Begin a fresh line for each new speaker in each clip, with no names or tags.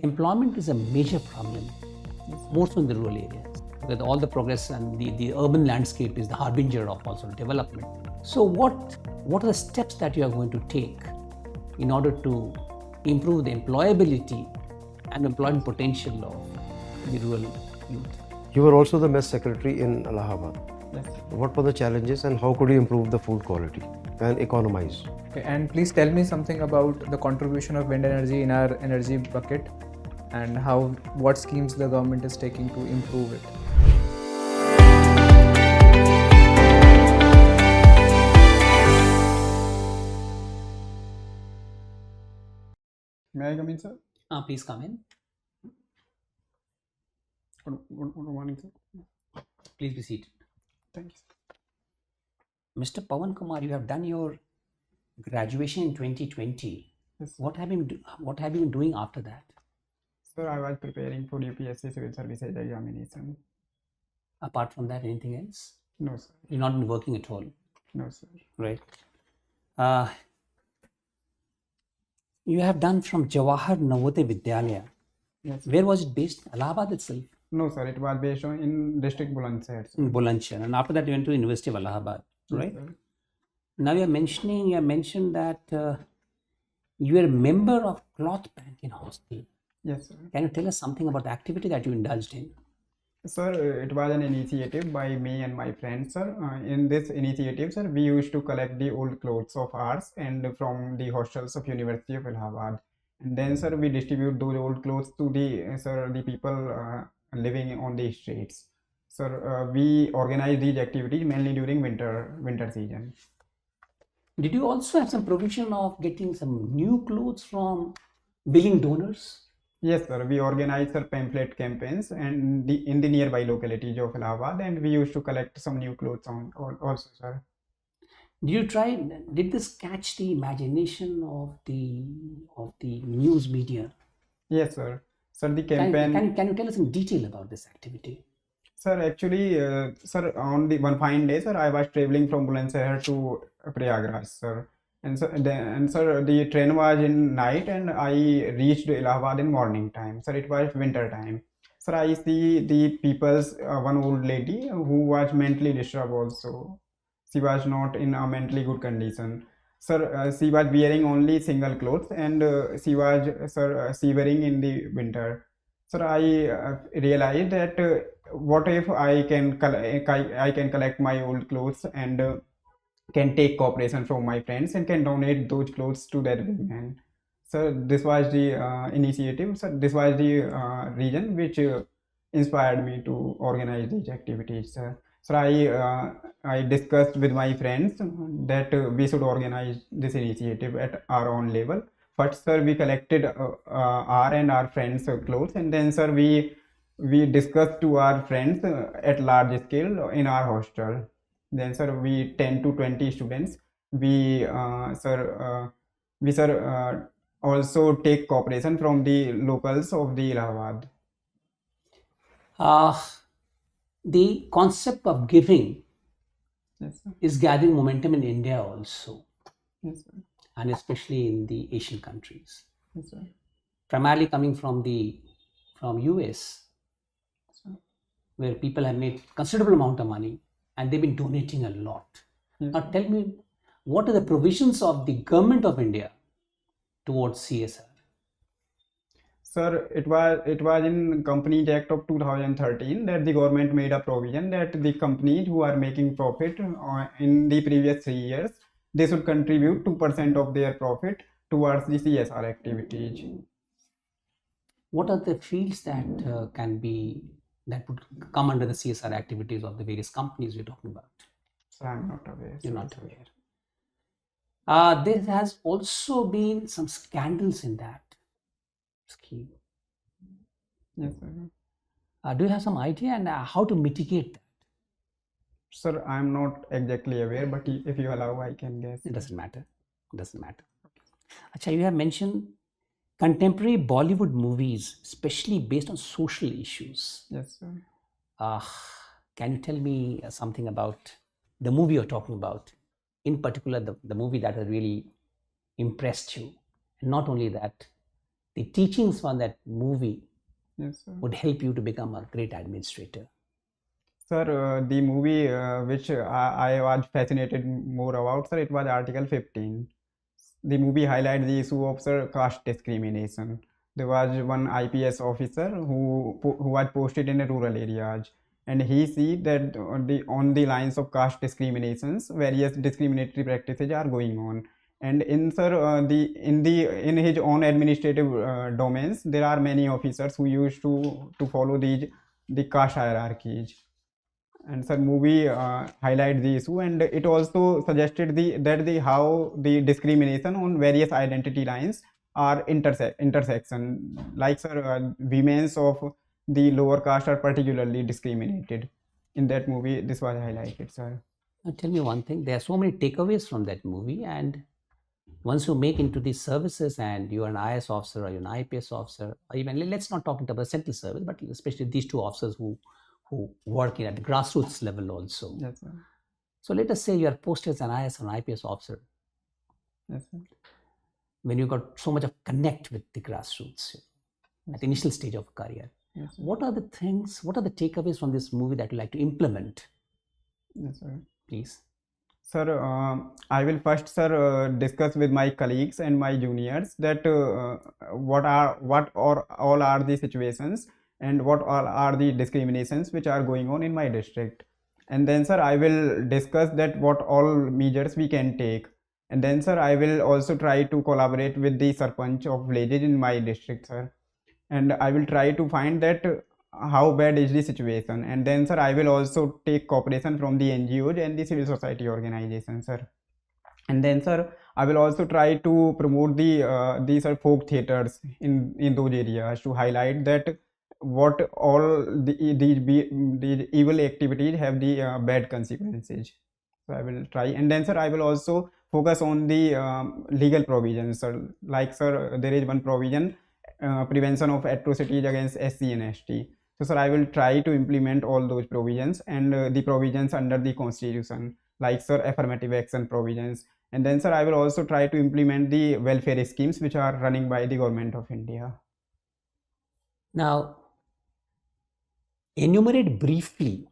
employment is a major problem, more so in the rural areas. With all the progress and the urban landscape is the harbinger of also development. So what are the steps that you are going to take in order to improve the employability and employment potential of the rural youth?
You were also the mess secretary in Allahabad.
Yes.
What were the challenges and how could you improve the food quality and economize?
Okay, and please tell me something about the contribution of wind energy in our energy bucket and what schemes the government is taking to improve it.
May I come in, sir?
Please come in.
Good morning, sir.
Please be seated.
Thank you, sir.
Mr. Pawan Kumar, you have done your graduation in 2020.
Yes, sir.
What have you been doing after that?
Sir, I was preparing for UPSC Civil Services examination.
Apart from that, anything else?
No, sir.
You've not been working at all,
No, sir.
right? You have done from Jawahar Navodaya Vidyalaya.
Yes, sir.
Where was it based? Allahabad itself?
No, sir. It was based on in district Bulandshahr, sir.
In Bulandshahr. And after that, you went to University of Allahabad, right?
Yes, sir.
Now you have mentioned that you are a member of Cloth Bank in Hostel.
Yes, sir.
Can you tell us something about the activity that you indulged in?
Sir, it was an initiative by me and my friends, sir. In this initiative, sir, we used to collect the old clothes of ours and from the hostels of University of Allahabad. And then, sir, we distribute those old clothes to the people living on the streets. Sir, we organize these activities mainly during winter season.
Did you also have some provision of getting some new clothes from willing donors?
Yes, sir. We organize pamphlet campaigns and in the nearby localities of Allahabad, and we used to collect some new clothes also, sir.
Did this catch the imagination of the news media?
Yes, sir. Sir, the campaign.
Can you tell us in detail about this activity?
Sir, actually, sir, on the one fine day, sir, I was traveling from Bulandshahr to Prayagraj, sir. And sir, the train was in night and I reached Allahabad in morning time. Sir, it was winter time. Sir, I see the people's, one old lady who was mentally disturbed also. She was not in a mentally good condition. Sir, she was wearing only single clothes and she was, sir, shivering in the winter. Sir, I realized that what if I can collect my old clothes and can take cooperation from my friends and can donate those clothes to that women. So this was the initiative. So this was the reason which inspired me to organize these activities. So I discussed with my friends that we should organize this initiative at our own level. First, sir, we collected our and our friends' clothes, and then, sir, we discussed to our friends at large scale in our hostel. Then, sir, we 10 to 20 students. We also take cooperation from the locals of the Allahabad.
The concept of giving
Yes, sir.
is gathering momentum in India also,
Yes, sir.
and especially in the Asian countries.
Yes, sir.
Primarily coming from US,
Sir.
where people have made considerable amount of money and they've been donating a lot.
Yes,
Now
sir.
tell me, what are the provisions of the government of India towards CSR?
Sir, it was in Companies Act of 2013 that the government made a provision that the companies who are making profit in the previous 3 years, they should contribute 2% of their profit towards the CSR activities.
What are the fields that would come under the CSR activities of the various companies we're talking about?
So I'm not aware.
You're
sir.
not aware. There has also been some scandals in that scheme.
Yes, sir.
Do you have some idea and how to mitigate that?
Sir, I'm not exactly aware, but if you allow, I can guess.
It doesn't matter. Acha, you have mentioned contemporary Bollywood movies, especially based on social issues.
Yes, sir.
Can you tell me something about the movie you're talking about? In particular, the movie that has really impressed you. And not only that, the teachings from that movie
Yes, sir.
would help you to become a great administrator?
Sir, the movie which I was fascinated more about, sir, it was Article 15. The movie highlights the issue of, sir, caste discrimination. There was one IPS officer who was posted in a rural areas, and he see that on the lines of caste discriminations, various discriminatory practices are going on. And in, sir, in his own administrative domains, there are many officers who used to follow the caste hierarchies. And sir, movie highlight the issue, and it also suggested the how the discrimination on various identity lines are intersection, like, sir, women's of the lower caste are particularly discriminated. In that movie, this was highlighted, sir.
Now tell me one thing, there are so many takeaways from that movie, and once you make into these services and you're an IAS officer or you're an IPS officer, or even let's not talk about the central service, but especially these two officers who work at the grassroots level also.
Yes, sir.
So let us say you are posted as an IAS or an IPS officer.
Yes, sir.
When you got so much of connect with the grassroots at the initial stage of career,
Yes, sir.
what are the things, what are the takeaways from this movie that you like to implement,
Yes, sir.
please?
Sir, I will first, sir, discuss with my colleagues and my juniors that what all are the situations and what all are the discriminations which are going on in my district. And then, sir, I will discuss that what all measures we can take. And then, sir, I will also try to collaborate with the sarpanch of villages in my district, sir. And I will try to find that how bad is the situation. And then, sir, I will also take cooperation from the NGOs and the civil society organizations, sir. And then, sir, I will also try to promote these folk theaters in those areas to highlight that what all these evil activities have the bad consequences. So I will try. And then, sir, I will also focus on the legal provisions, sir. Like, sir, there is one provision, prevention of atrocities against SC and ST. So, sir, I will try to implement all those provisions and the provisions under the constitution, like, sir, affirmative action provisions. And then, sir, I will also try to implement the welfare schemes which are running by the government of India.
Now, enumerate briefly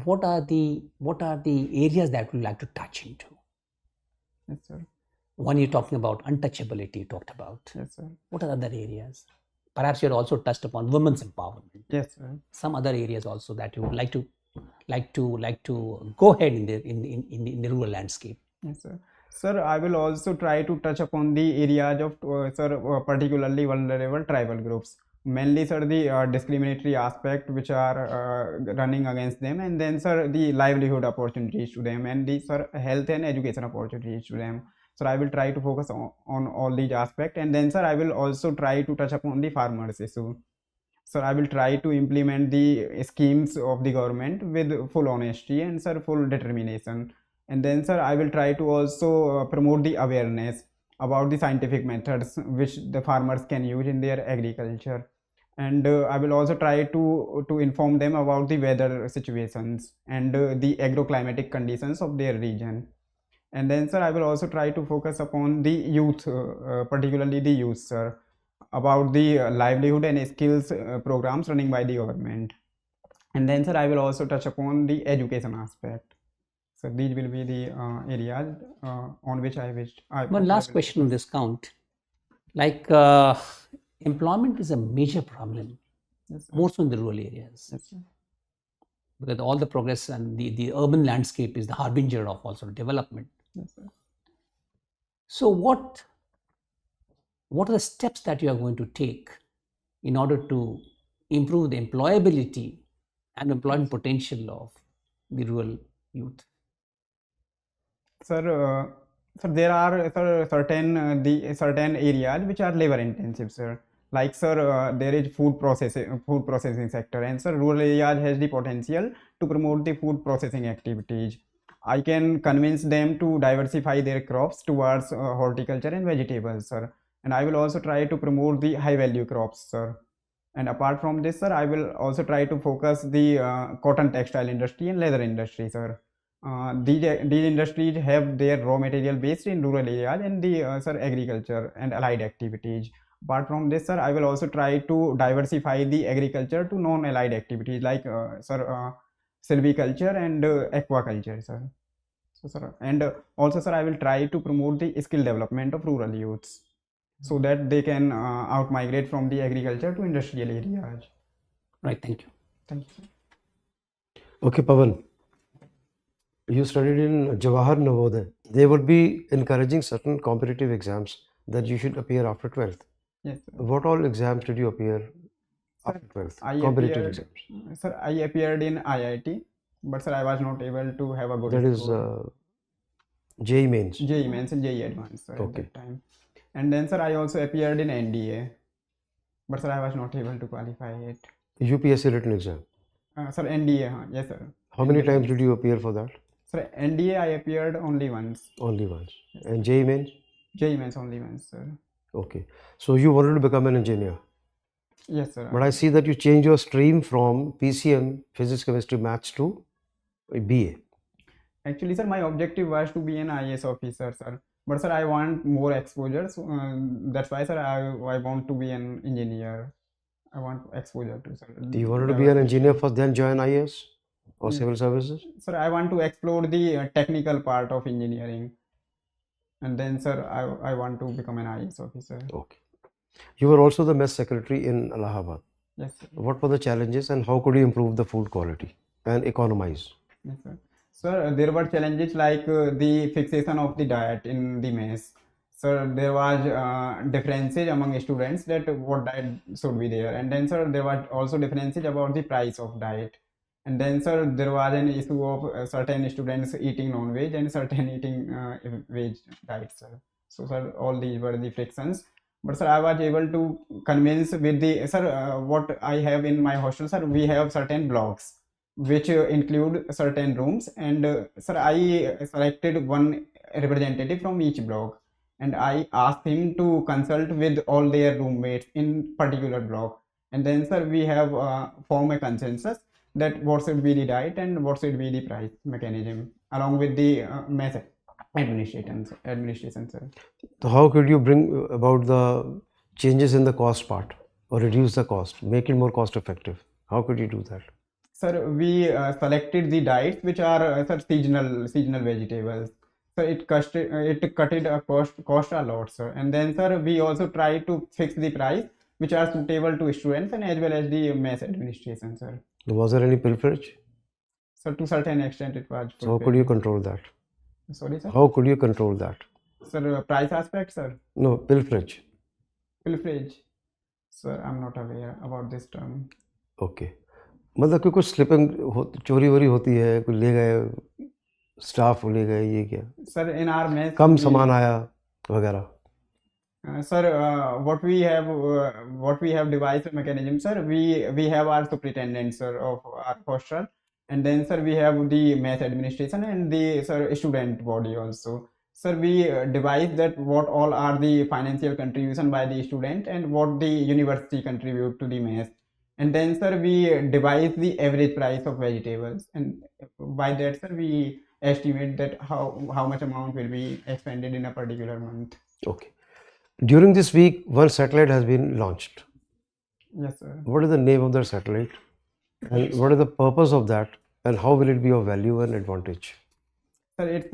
what are the areas that we like to touch into.
Yes, sir.
One, you're talking about untouchability, you talked about.
Yes, sir.
What are other areas? Perhaps you had also touched upon women's empowerment.
Yes, sir.
Some other areas also that you would like to go ahead in the rural landscape.
Yes, sir. Sir, I will also try to touch upon the areas of particularly vulnerable tribal groups. Mainly, sir, the discriminatory aspect which are running against them, and then, sir, the livelihood opportunities to them, and the, sir, health and education opportunities to them. So I will try to focus on all these aspects. And then, sir, I will also try to touch upon the farmers issue. So I will try to implement the schemes of the government with full honesty and, sir, full determination. And then, sir, I will try to also promote the awareness about the scientific methods which the farmers can use in their agriculture. And I will also try to inform them about the weather situations and the agroclimatic conditions of their region. And then, sir, I will also try to focus upon the youth, particularly the youth, sir, about the livelihood and skills programs running by the government. And then, sir, I will also touch upon the education aspect. So these will be the areas on which I wish.
One last question on this count. Like employment is a major problem,
Yes, sir.
more so in the rural areas.
Yes, sir.
Because all the progress and the urban landscape is the harbinger of also development.
Yes, sir.
So what are the steps that you are going to take in order to improve the employability and employment potential of the rural youth?
Sir, there are, sir, certain areas which are labor intensive, sir. Like, sir, there is food processing sector, and, sir, rural areas has the potential to promote the food processing activities. I can convince them to diversify their crops towards horticulture and vegetables, sir. And I will also try to promote the high value crops, sir. And apart from this, sir, I will also try to focus the cotton textile industry and leather industry, sir. These industries have their raw material based in rural areas and the, sir, agriculture and allied activities. Apart from this, sir, I will also try to diversify the agriculture to non-allied activities like silviculture and aquaculture, sir. So, sir, and also, sir, I will try to promote the skill development of rural youths so that they can out migrate from the agriculture to industrial areas.
Right, thank you.
Thank you, sir.
Okay, Pawan. You studied in Jawahar Navodaya. They would be encouraging certain competitive exams that you should appear after 12th.
Yes, sir.
What all exams did you appear after 12th?
I
Competitive
appeared,
exams.
sir, I appeared in IIT, but sir, I was not able to have a good
That is
score.
JEE mains.
JEE mains and JEE advanced, sir, at
Okay.
that time. And then, sir, I also appeared in NDA, but sir, I was not able to qualify it.
UPSC written exam.
Sir, NDA, yes, sir.
How many
NDA.
times did you appear for that?
Sir, NDA I appeared only once.
Only once. And JEE mains?
JEE mains only once, sir.
Okay. So you wanted to become an engineer.
Yes, sir.
But I see that you changed your stream from PCM, physics, chemistry, maths to BA.
Actually, sir, my objective was to be an IAS officer, sir. But sir, I want more exposure, so that's why, sir, I want to be an engineer. I want exposure to, sir.
You wanted to be an engineer first, then join IAS or civil services?
Sir, I want to explore the technical part of engineering, and then, sir, I want to become an IAS officer.
Okay. You were also the mess secretary in Allahabad.
Yes, sir.
What were the challenges and how could you improve the food quality and economize?
Yes, sir. Sir, there were challenges like the fixation of the diet in the mess. Sir, there was differences among students that what diet should be there, and then, sir, there was also differences about the price of diet. And then, sir, there was an issue of certain students eating non-veg and certain eating veg diet, sir. So, sir, all these were the frictions. But, sir, I was able to convince with the, sir, what I have in my hostel, sir, we have certain blocks which include certain rooms. And, sir, I selected one representative from each block. And I asked him to consult with all their roommates in particular block. And then, sir, we have formed a consensus that what should be the diet and what should be the price mechanism along with the method administration, sir.
So how could you bring about the changes in the cost part or reduce the cost, make it more cost effective? How could you do that?
Sir, we selected the diets which are sir, seasonal vegetables. So it cut a cost a lot, sir. And then, sir, we also try to fix the price which are suitable to students and as well as the mess administration, sir.
Was there any pilferage?
So to certain extent it was.
So how could you control that?
Sorry, sir.
How could you control that?
Sir, price aspect, sir.
No, pilferage.
Pilferage. Sir, I'm not aware about this term.
Okay. मतलब कि कुछ slipping चोरी वोरी होती है, कुछ ले गए staff ले गए, ये क्या?
Sir, in our mess
कम सामान आया वगैरह.
Sir, what we have devised a mechanism, sir. We have our superintendent, sir, of our hostel, and then, sir, we have the math administration and the, sir, student body also. Sir, we devise that what all are the financial contribution by the student and what the university contribute to the math. And then, sir, we devise the average price of vegetables, and by that, sir, we estimate that how much amount will be expended in a particular month.
Okay. During this week, one satellite has been launched.
Yes, sir.
What is the name of that satellite? And what is the purpose of that? And how will it be of value and advantage?
Sir, it's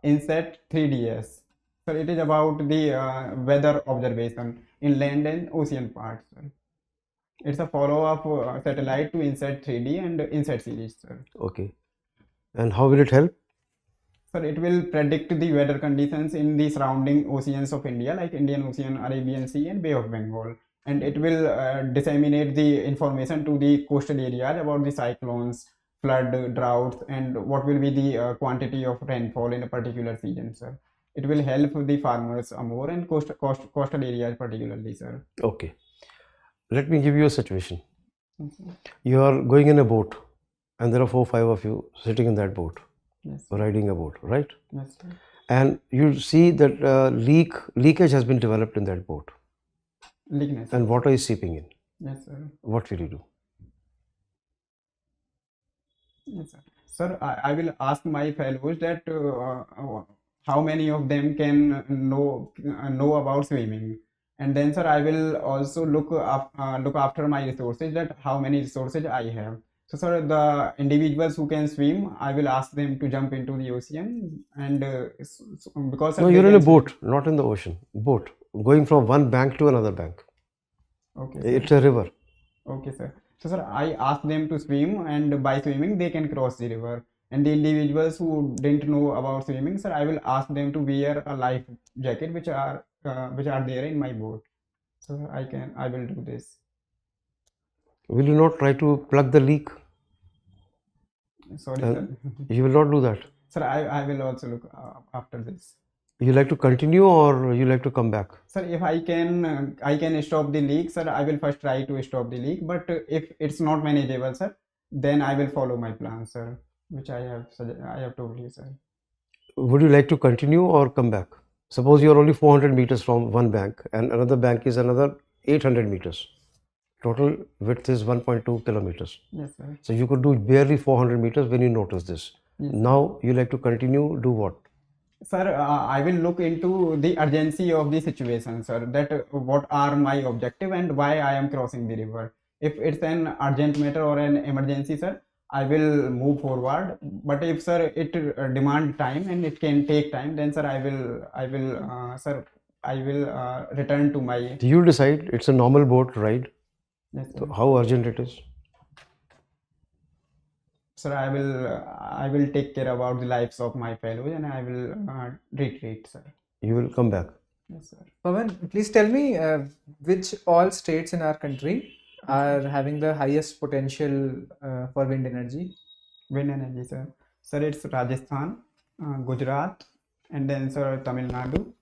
INSAT 3DS. Sir, it is about the weather observation in land and ocean parts, sir. It's a follow-up satellite to INSAT 3D and INSAT series, sir.
Okay. And how will it help?
Sir, it will predict the weather conditions in the surrounding oceans of India, like Indian Ocean, Arabian Sea, and Bay of Bengal. And it will disseminate the information to the coastal areas about the cyclones, flood, droughts, and what will be the quantity of rainfall in a particular season, sir. It will help the farmers more and coastal areas particularly, sir.
Okay. Let me give you a situation. You are going in a boat and there are 4 or 5 of you sitting in that boat.
Yes.
Riding a boat, right?
Yes, sir.
And you see that leakage has been developed in that boat.
Leakness.
And water is seeping in.
Yes, sir.
What will you do?
Yes, sir. Sir, I will ask my fellows that how many of them can know about swimming, and then sir I will also look after my resources, that how many resources I have. So sir, the individuals who can swim, I will ask them to jump into the ocean, and because sir,
No,
they
you're in a
can swim.
boat, not in the ocean. Boat going from one bank to another bank.
Okay, sir.
It's a river.
Okay, sir. So, sir, I asked them to swim, and by swimming, they can cross the river. And the individuals who didn't know about swimming, sir, I will ask them to wear a life jacket, which are there in my boat. So, I will do this.
Will you not try to plug the leak?
Sorry, sir.
You will not do that.
Sir, I will also look after this.
You like to continue or you like to come back?
Sir, if I can stop the leak, sir, I will first try to stop the leak. But if it's not manageable, sir, then I will follow my plan, sir, which I have told you, sir.
Would you like to continue or come back? Suppose you are only 400 meters from one bank and another bank is another 800 meters. Total width is 1.2 kilometers.
Yes, sir.
So you could do barely 400 meters when you notice this.
Yes,
now you like to continue, do what?
Sir, I will look into the urgency of the situation, sir, that what are my objective and why I am crossing the river. If it's an urgent matter or an emergency, sir, I will move forward. But if, sir, it demand time and it can take time, then, sir, I will return to my.
You decide. It's a normal boat ride.
Yes, sir.
So how urgent it is?
Sir, I will take care about the lives of my fellows, and I will retreat, sir.
You will come back.
Yes, sir.
Pawan, please tell me which all states in our country are having the highest potential for wind energy?
Wind energy, sir. Sir, it's Rajasthan, Gujarat, and then, sir, Tamil Nadu,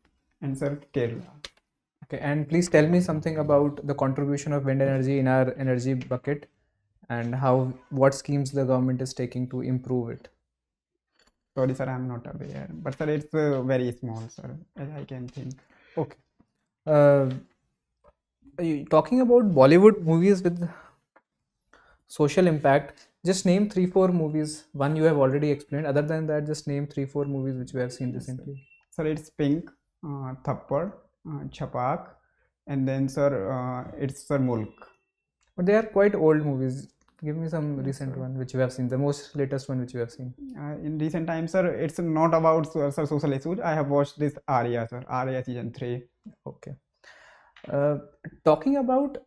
and, sir, Kerala.
Okay, and please tell me something about the contribution of wind energy in our energy bucket and what schemes the government is taking to improve it.
Sorry, sir, I'm not aware, but, sir, it's very small, sir, as I can think.
Okay. Talking about Bollywood movies with social impact, just name 3-4 movies. One you have already explained. Other than that, just name 3-4 movies which we have seen recently.
Sir, it's Pink, Thappad, Chapak, and then, sir, it's Sir Mulk.
But they are quite old movies. Give me some recent one which you have seen, the most latest one which you have seen.
In recent times, sir, it's not about, sir, social issues. I have watched this Arya, sir, Arya season 3.
Okay. Talking about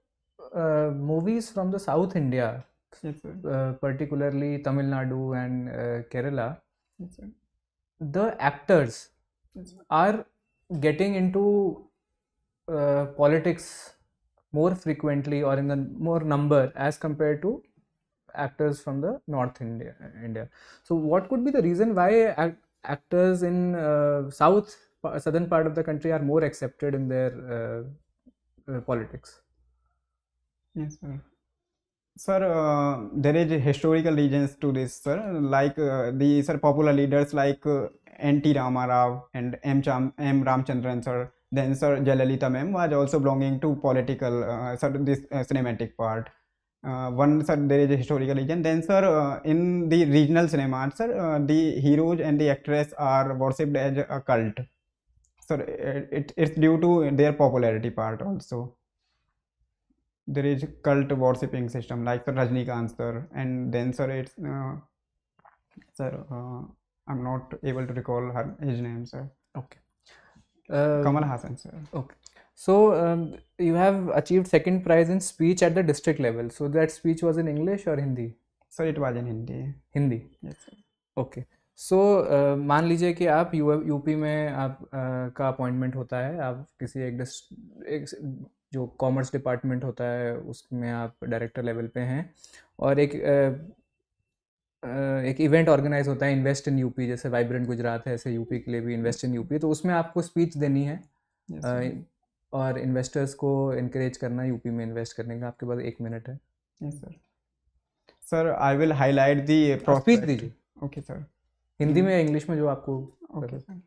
movies from the South India,
Yes, sir.
particularly Tamil Nadu and Kerala,
Yes, sir.
the actors
Yes, sir.
are getting into politics more frequently or in the more number as compared to actors from the North India. So what could be the reason why actors in southern part of the country are more accepted in their politics?
Yes, sir. Sir, there is historical reasons to this, sir. Like the, sir, popular leaders like N.T. Rama Rao and M. Ramchandran, sir. Then, sir, Jayalalitha ma'am was also belonging to political, sir, this cinematic part. One, sir, there is a historical reason. Then, sir, in the regional cinema, sir, the heroes and the actress are worshipped as a cult. Sir, it's due to their popularity part also. There is cult worshipping system like the Rajnikant, sir, and then, sir, it's sir, I'm not able to recall his name, sir.
Okay.
Kamal Hassan, sir.
Okay. So you have achieved second prize in speech at the district level. So that speech was in English or Hindi?
Sir, it was in Hindi.
Hindi.
Yes, sir.
Okay so मान लीजिए कि आप UP में आप का appointment होता है, आप किसी एक जो कॉमर्स डिपार्टमेंट होता है उसमें आप डायरेक्टर लेवल पे हैं और एक इवेंट ऑर्गेनाइज होता है इन्वेस्ट इन यूपी, जैसे वाइब्रेंट गुजरात है, ऐसे यूपी के लिए भी इन्वेस्ट इन यूपी, तो उसमें आपको स्पीच देनी है और इन्वेस्टर्स को इनकरेज करना है यूपी में इन्वेस्ट करने का। आपके पास 1 मिनट है।
Yes sir. Sir, I will highlight the
speech दीजिए।
Okay sir.
हिंदी में या इंग्लिश में, जो आपको।
Okay sir.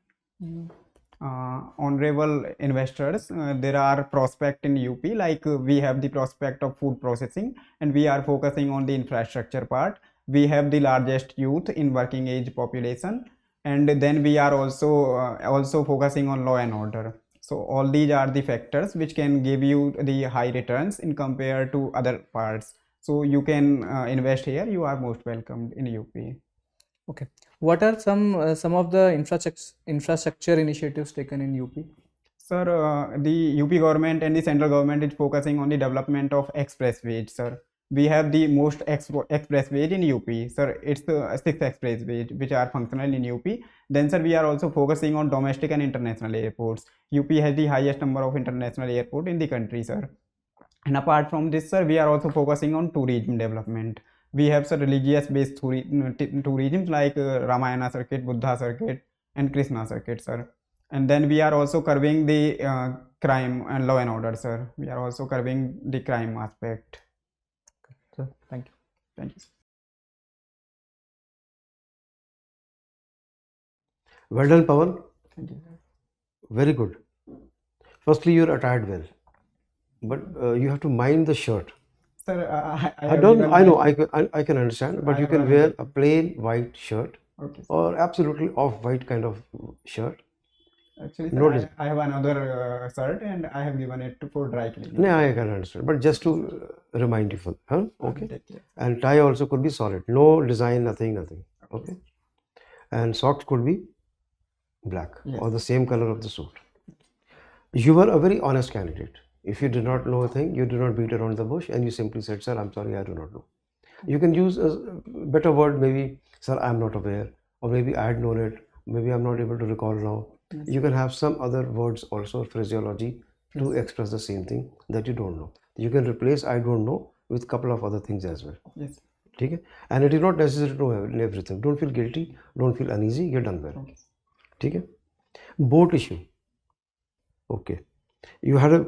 Honorable investors, there are prospect in UP, like we have the prospect of food processing and we are focusing on the infrastructure part. We have the largest youth in working age population, and then we are also focusing on law and order. So all these are the factors which can give you the high returns in compared to other parts. So you can invest here. You are most welcomed in UP.
Okay. What are some of the infrastructure initiatives taken in UP?
Sir, the UP government and the central government is focusing on the development of expressways, sir. We have the most expressways in UP, sir. It's the 6 expressways which are functional in UP. Then, sir, we are also focusing on domestic and international airports. UP has the highest number of international airports in the country, sir. And apart from this, sir, we are also focusing on tourism development. We have, sir, religious based tourism like Ramayana circuit, Buddha circuit, and Krishna circuit, sir. And then we are also curbing the crime and law and order, sir. We are also curbing the crime aspect.
So, thank you.
Thank you, sir.
Well done, Pawan.
Thank you, sir.
Very good. Firstly, you're attired well, but you have to mind the shirt.
Sir,
I
have
don't.
given
I
my-
know. I can understand, but
I
you can
have
wear
a-
a plain white shirt
Okay, sir.
or absolutely off-white kind of shirt.
Actually, sir,
Notice.
I have another shirt and I have given it for dry cleaning.
No, I can understand, but just to remind you, huh? Okay.
Take care.
And tie also could be solid, no design, nothing. Okay. And socks could be black
Yes.
or the same color of the suit. You were a very honest candidate. If you did not know a thing, you did not beat around the bush and you simply said, sir, I'm sorry, I do not know. You can use a better word, maybe, sir, I'm not aware, or maybe I had known it, maybe I'm not able to recall now.
Yes.
You can have some other words also, phraseology, to express the same thing that you don't know. You can replace I don't know with a couple of other things as well.
Yes.
Okay? And it is not necessary to know everything. Don't feel guilty, don't feel uneasy, you're done well.
Okay.
Okay? Boat issue. Okay. You had a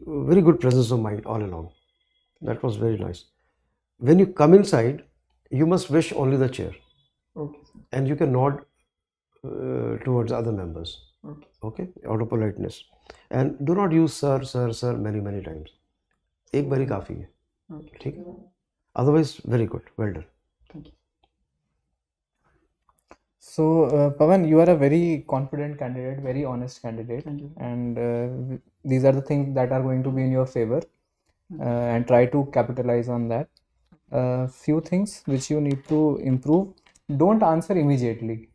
very good presence of mind all along. That was very nice. When you come inside, you must wish only the chair
Okay, sir.
and you can nod towards other members.
Okay.
Okay? Out of politeness. And do not use sir, sir, sir many times. एक बारी काफी है.
Okay.
ठीक है? Otherwise, very good. Well done.
Thank you.
So, Pawan, you are a very confident candidate, very honest candidate,
Thank you.
and these are the things that are going to be in your favor, and try to capitalize on that. Few things which you need to improve. Don't answer immediately.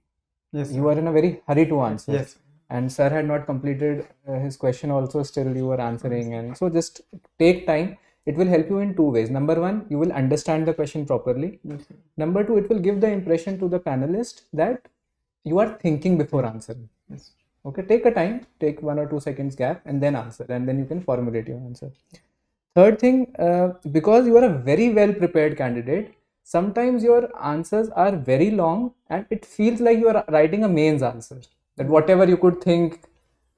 Yes,
You
sir.
are in a very hurry to answer.
Yes.
And sir had not completed his question also, still you were answering, and so just take time. It will help you in two ways. Number one, you will understand the question properly.
Yes, sir.
Number two, it will give the impression to the panelist that you are thinking before answering.
Yes.
Okay, take a time, take 1 or 2 seconds gap and then answer, and then you can formulate your answer. Third thing, because you are a very well prepared candidate, sometimes your answers are very long and it feels like you are writing a mains answer. That whatever you could think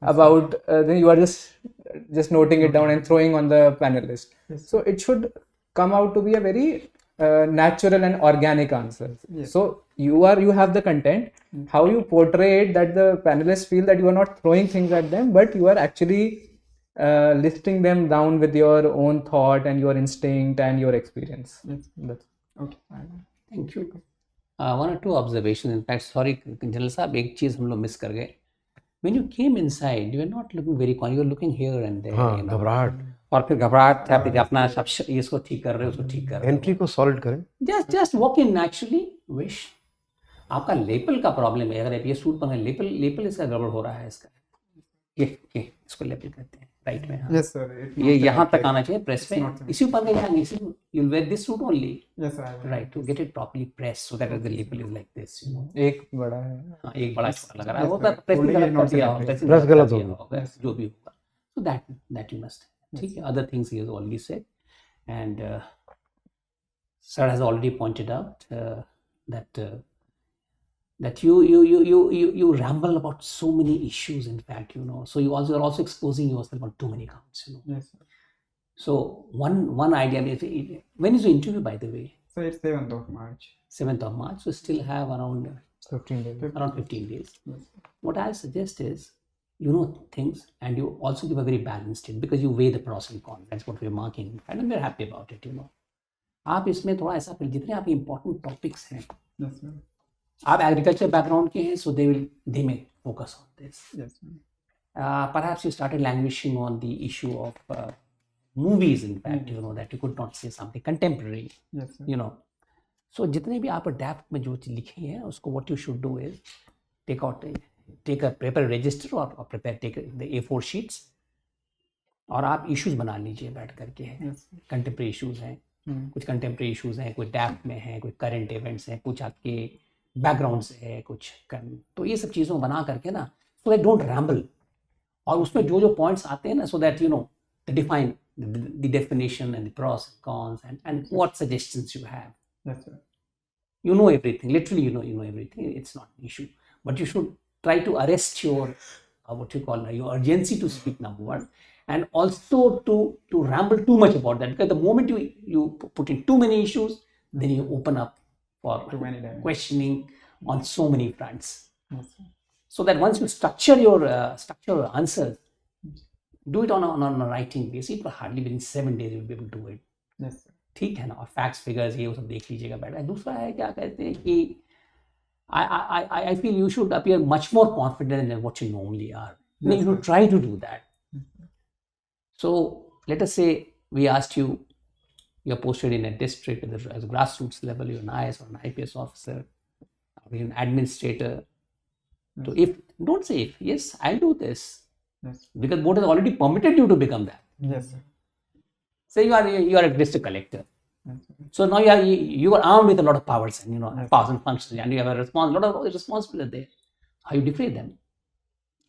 about, then you are just noting it down and throwing on the panelist.
Yes.
So it should come out to be a very natural and organic answer.
Yes.
So you have the content. How you portray it, that the panelists feel that you are not throwing things at them, but you are actually listing them down with your own thought and your instinct and your experience.
Yes.
That's
Okay.
Thank you. One or two observations. In fact, sorry, General Saab, एक चीज हम लोग miss कर गए. When you came inside, you were not looking very calm. You were looking here and there.
हाँ,
you know.
घबराहट.
और फिर घबराहट था, फिर अपना सब इसको ठीक कर रहे हो, उसको ठीक कर रहे हो.
एंट्री को सॉलिड करें.
Just walk in naturally. Wish. आपका लेपल का प्रॉब्लम है. अगर आप ये सूट पहने, लेपल इसका गड़बड़ हो रहा है इसका. ये इसको लेपल करते हैं राइट में. हाँ.
Yes, sir.
ये यहाँ तक आना चाहिए प्रेस
It's not
पे.
right.
इसी ऊपर का यहाँ इसी you'll wear this suit only.
Yes, sir. I will.
Right, to get it properly pressed so that the lapel is like this, you know.
एक बड़ा है.
हाँ, एक बड़ा छोटा लग रहा है.
Yes,
वो
sir.
तो प्रेस
Holding
गलत
is
कर
not
दिया
correct.
होगा. press
Press
गलत
गलत
कर दिया
होगा.
होगा, जो भी होगा. So that you must. ठीक है. Other things he has already said, and sir has already pointed out that you ramble about so many issues. In fact, you know. So you are also exposing yourself on too many counts, you know.
Yes, sir.
So one idea. When is the interview, by the way?
So it's 7th of March.
7th of March. So still have around
15 days.
15 days.
Yes.
What I suggest is, you know things, and you also give a very balanced it, because you weigh the pros and cons. That's what we're marking, and we're happy about it, you know. आप इसमें थोड़ा ऐसा फिर जितने आप important topics हैं,
Yes, sir.
आप agriculture background के हैं, so they may focus on this.
Yes, sir.
perhaps you started languishing on the issue of movies, in fact, that you could not say something contemporary,
Yes, sir.
So जितने भी आप adapt में जो चीज़ लिखी है उसको what you should do is take a paper register or take the A4 sheets और आप issues बना लीजिए बैठ करके contemporary issues हैं, कुछ contemporary issues हैं, कोई DAP में है, कोई current events हैं, कुछ आपके background से है, कुछ तो ये सब चीज़ों बना करके ना so that don't ramble और उसमें जो points आते हैं ना so that they define the definition and the pros and cons and what suggestions you have.
Yes, sir.
You know everything, literally you know everything, it's not an issue, but you should try to arrest your what you call your urgency to speak, number one, and also to ramble too much about that, because the moment you put in too many issues, then you open up for
Too many dimensions.
questioning on so many fronts.
Yes, sir.
So that once you structure your answers, do it on a writing base. It will hardly within 7 days you'll be able to do it.
Yes, sir.
ठीक है ना, और facts figures ये वो सब देख लीजिएगा बैठा है. दूसरा है क्या कहते हैं कि I feel you should appear much more confident than what you normally are.
Yes,
You should
sir.
try to do that. So let us say we asked you, you're posted in a district as a grassroots level, you're an IAS or an IPS officer, or you're an administrator. So if don't say if, yes, I'll do this,
Yes.
because board has already permitted you to become that.
Yes, sir.
Say you are a district collector.
Yes, sir.
So now you are armed with a lot of powers and
Yes.
powers and functions, and you have a lot of responsibility there. How you defray them,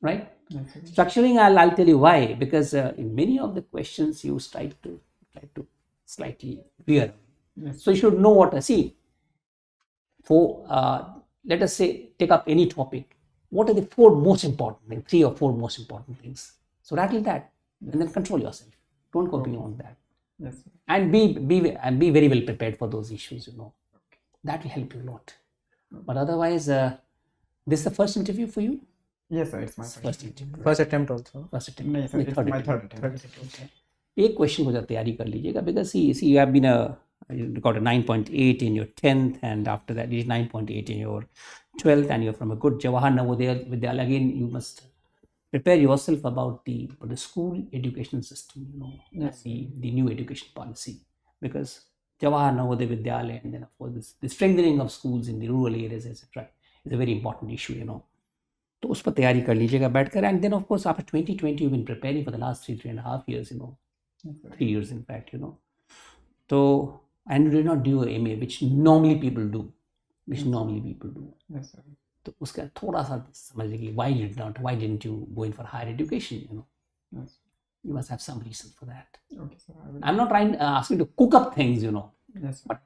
right?
Yes, sir.
Structuring, I'll tell you why. Because in many of the questions you try to slightly veer.
Yes.
So you should know what to see. For let us say take up any topic. What are the 4 most important things? 3 or 4 most important things. So rattle that and then control yourself. Don't go beyond that.
Yes, sir.
And be very well prepared for those issues. That will help you a lot. But otherwise, this is the first interview for you.
Yes, sir. It's my
First interview.
First attempt also.
First attempt.
No, sir. It's
Third
my
attempt.
third attempt.
Okay. एक question को जरा तैयारी कर लीजिएगा, because see you have been you got a 9.8 in your 10th, and after that you did 9.8 in your 12th, and you're from a good Jawahar Navodaya Vidyalaya. Again, you must prepare yourself about the school education system,
Yes.
the new education policy, because Jawahar Navodaya Vidyalaya, and then of course the strengthening of schools in the rural areas, etc., is a very important issue, तो उस पर तैयारी कर लीजिएगा बैठकर. And then of course after 2020 you've been preparing for the last 3.5 years, 3 years in fact, so, and you did not do a MA, which normally people do.
Yes, sir.
तो उसका थोड़ा सा समझ लीजिए, why didn't you go in for higher education?
Yes.
You must have some reason for that.
Okay, sir. I will.
I'm not trying asking you to cook up things,
Yes, sir.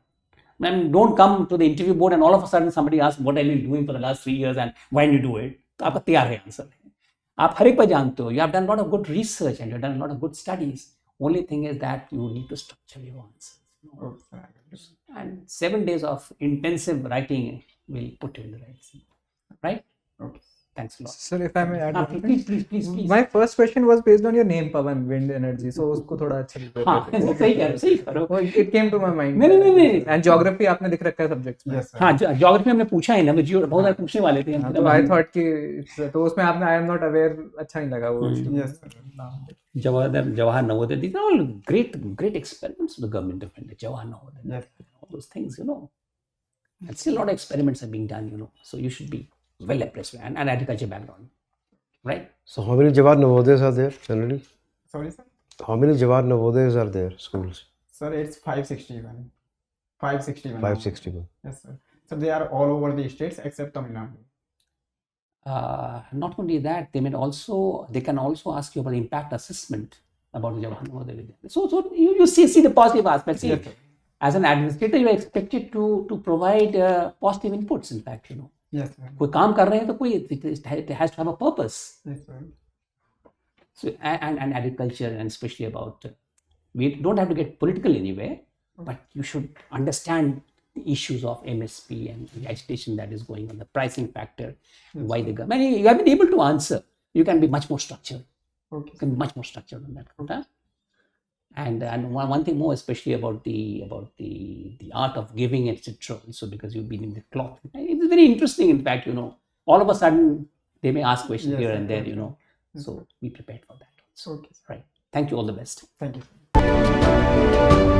I mean, don't come to the interview board and all of a sudden somebody asks what have you been doing for the last 3 years and why didn't you do it? तो आपका तैयार है answer. आप हर एक पर जानते हो. You have done a lot of good research and you have done a lot of good studies. Only thing is that you need to structure your answers.
Okay, sir. I will.
And 7 days of intensive writing will put you in the right scene. Right?
Okay.
Thanks a lot.
Sir, if I may add one thing.
Please.
My first question was based on your name, Pawan, wind energy. So उसको थोड़ा अच्छा
हाँ, सही करो.
Oh, it came to my mind.
नहीं.
And geography आपने दिख रखा है subjects में.
Yes, sir.
हाँ, ज्योग्राफी हमने पूछा है ना, बहुत सारे पूछने वाले थे.
हाँ, तो I thought कि तो उसमें आपने I am not aware अच्छा नहीं लगा वो.
Yes, sir.
Jawahar Navodaya, these are all great experiments the government defended. Jawahar Navodaya,
Yes.
all those things, And still a lot of experiments are being done, So you should be well appraised and agriculture background, right?
So how many Jawahar Navodayas are there generally?
Sorry, sir.
How many Jawahar Navodayas are there, schools?
Sir, it's 561. 561.
561.
Yes, sir. So they are all over the states except Tamil Nadu.
Not only that, they can also ask you about the impact assessment about the Jawahar Navodaya Vidyalaya. So you see the positive aspects. See,
Yes, sir.
as an administrator, you are expected to provide positive inputs. In fact,
Yes, sir.
कोई काम कर रहे हैं तो कोई it has to have a purpose.
Yes, sir.
So and agriculture, and especially about we don't have to get political anyway, but you should understand the issues of MSP and the agitation that is going on, the pricing factor, why the government. You have been able to answer. You can be much more structured.
Okay.
You can be much more structured on that. Okay? And one thing more, especially about the art of giving, etc. Also, because you've been in the cloth, it's very interesting. In fact, all of a sudden they may ask questions
Yes,
here
sir.
and there. So be prepared for that also.
Okay, sir.
Right. Thank you. All the best.
Thank you.